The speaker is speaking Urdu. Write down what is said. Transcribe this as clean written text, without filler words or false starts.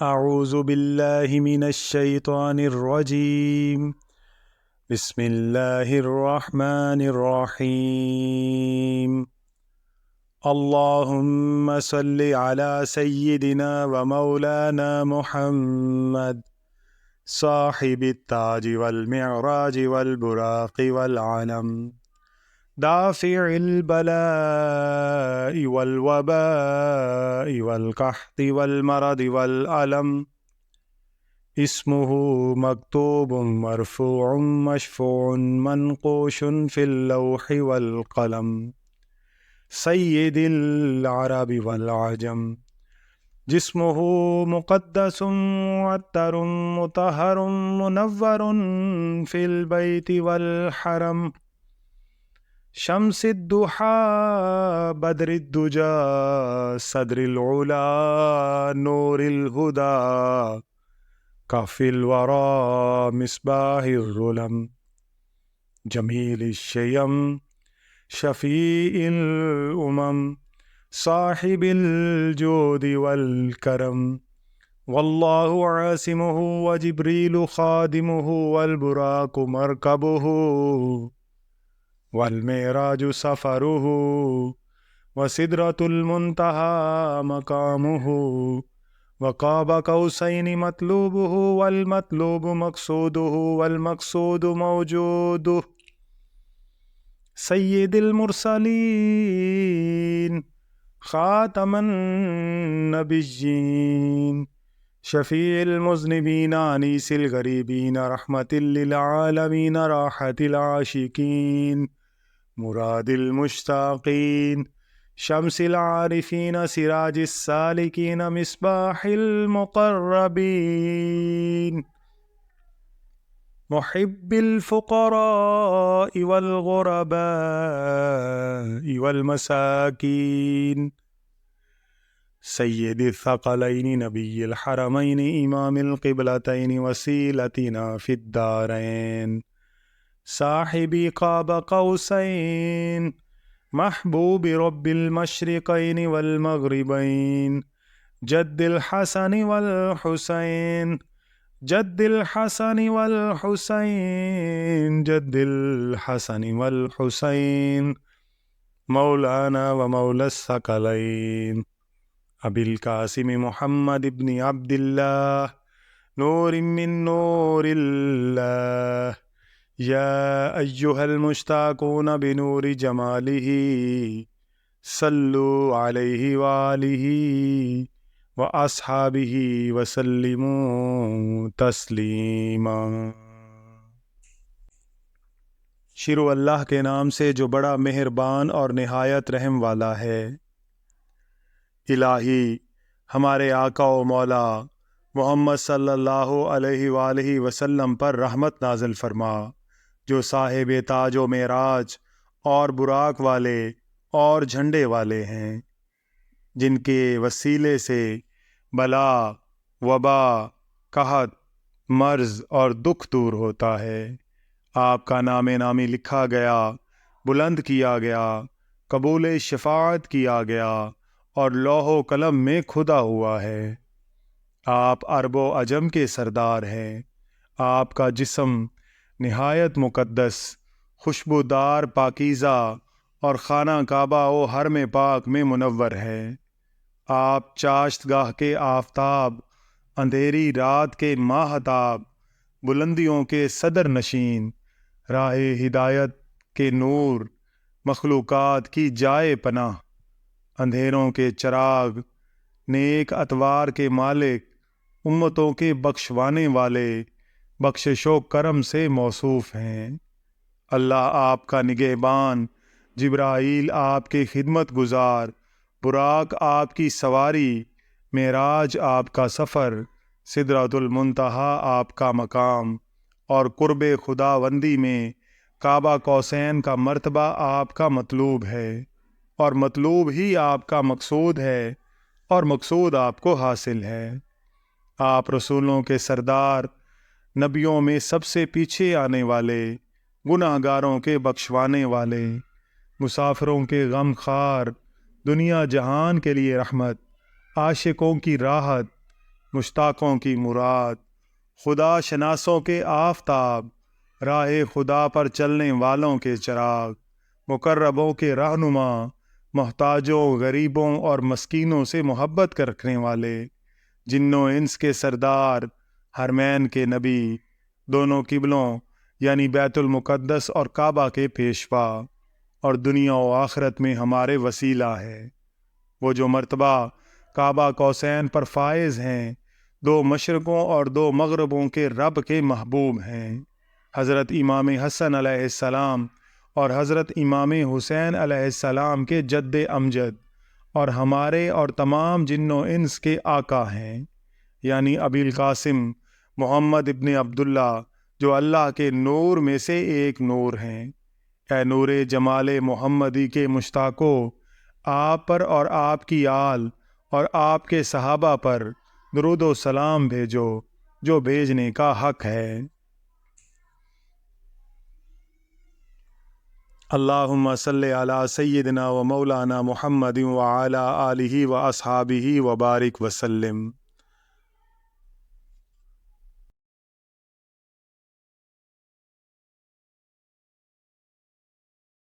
اعوذ باللہ من الشیطان الرجیم بسم اللہ الرحمن الرحیم اللہم صل علی سیدنا و مولانا محمد صاحب التاج والمعراج والبراق والعلم دافع البلاء والوباء والقحط والمرض والألم اسمه مكتوب مرفوع مشفوع منقوش في اللوح والقلم سيد العرب والعجم جسمه مقدس معطر مطهر منور في البيت والحرم شمس الضحى بدر الدجى صدر العلا نور الهدى كف الورى مصباح الظلم جميل الشيم شفيع الأمم صاحب الجود والكرم والله عاصمه وجبريل خادمه والبراق مركبه والمعراج سفره وسدرة المنتهى مقامه وقاب قوسين مطلوبه والمطلوب مقصوده والمقصود موجوده سيد المرسلين خاتم النبيين شفيع المذنبين أنيس الغريبين رحمة للعالمين راحة العاشقين مراد المشتاقين شمس العارفين سراج السالكين مصباح المقربين محب الفقراء والغرباء والمساكين سيد الثقلين نبي الحرمين إمام القبلتين وسيلتنا في الدارين صاحب قاب قوسين محبوب رب المشرقين والمغربين جد الحسن والحسين جد الحسن والحسين جد الحسن والحسين مولانا ومولى الثقلين أبي القاسم محمد بن عبد الله نور من نور الله يا أيها المشتاقون بنور جماله صلوا عليه وآله وأصحابه وسلموا تسلیما۔ شروع اللہ کے نام سے جو بڑا مہربان اور نہایت رحم والا ہے۔ الہی ہمارے آقا و مولا محمد صلی اللہ علیہ وآلہ وسلم پر رحمت نازل فرما، جو صاحب تاج و معراج اور براق والے اور جھنڈے والے ہیں، جن کے وسیلے سے بلا، وبا، قحط، مرض اور دکھ دور ہوتا ہے۔ آپ کا نام نامی لکھا گیا، بلند کیا گیا، قبول شفاعت کیا گیا اور لوح و قلم میں کھدا ہوا ہے۔ آپ عرب و عجم کے سردار ہیں۔ آپ کا جسم نہایت مقدس، خوشبودار، پاکیزہ اور خانہ کعبہ و حرم پاک میں منور ہے۔ آپ چاشت گاہ کے آفتاب، اندھیری رات کے ماہتاب، بلندیوں کے صدر نشین، راہ ہدایت کے نور، مخلوقات کی جائے پناہ، اندھیروں کے چراغ، نیک اتوار کے مالک، امتوں کے بخشوانے والے، بخشش و کرم سے موصوف ہیں۔ اللہ آپ کا نگہبان، جبرائیل آپ کے خدمت گزار، براق آپ کی سواری، معراج آپ کا سفر، سدرۃ المنتہا آپ کا مقام، اور قرب خداوندی میں کعبہ قوسین کا مرتبہ آپ کا مطلوب ہے، اور مطلوب ہی آپ کا مقصود ہے، اور مقصود آپ کو حاصل ہے۔ آپ رسولوں کے سردار، نبیوں میں سب سے پیچھے آنے والے، گناہ گاروں کے بخشوانے والے، مسافروں کے غم خار، دنیا جہان کے لیے رحمت، عاشقوں کی راحت، مشتاقوں کی مراد، خدا شناسوں کے آفتاب، راہ خدا پر چلنے والوں کے چراغ، مقربوں کے رہنما، محتاجوں، غریبوں اور مسکینوں سے محبت رکھنے والے، جنوں انس کے سردار، حرمین کے نبی، دونوں قبلوں یعنی بیت المقدس اور کعبہ کے پیشوا، اور دنیا و آخرت میں ہمارے وسیلہ ہے۔ وہ جو مرتبہ کعبہ قوسین پر فائز ہیں، دو مشرقوں اور دو مغربوں کے رب کے محبوب ہیں، حضرت امام حسن علیہ السلام اور حضرت امام حسین علیہ السلام کے جد امجد، اور ہمارے اور تمام جن و انس کے آقا ہیں، یعنی ابی القاسم محمد ابن عبداللہ، جو اللہ کے نور میں سے ایک نور ہیں۔ اے نور جمال محمدی کے مشتاقو، آپ پر اور آپ کی آل اور آپ کے صحابہ پر درود و سلام بھیجو جو بھیجنے کا حق ہے۔ اللہم صلی علی سیدنا و مولانا محمد وعلی آلہ و اصحابہ وبارک وسلم۔